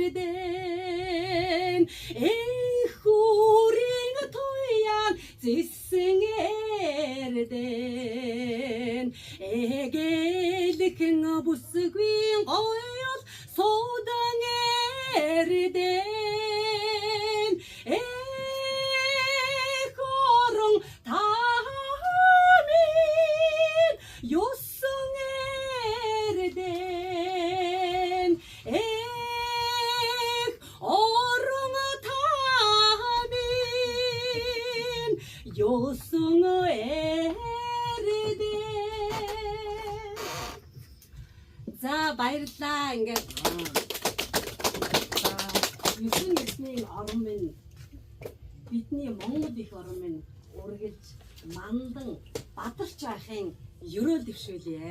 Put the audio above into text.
эрдэн эхүүрийн туяан зэсэн эрдэн эгэлхэн бүсгүй гоёл судан эрдэн эхорон тамин ёсон эрдэн орон тамин ёсон эрдэн. За баярлалаа. Ингээд Юусын эсний орон минь бидний Монгол их орон минь урагж мандан бадарч байхын ерөөл дэвшүүлье.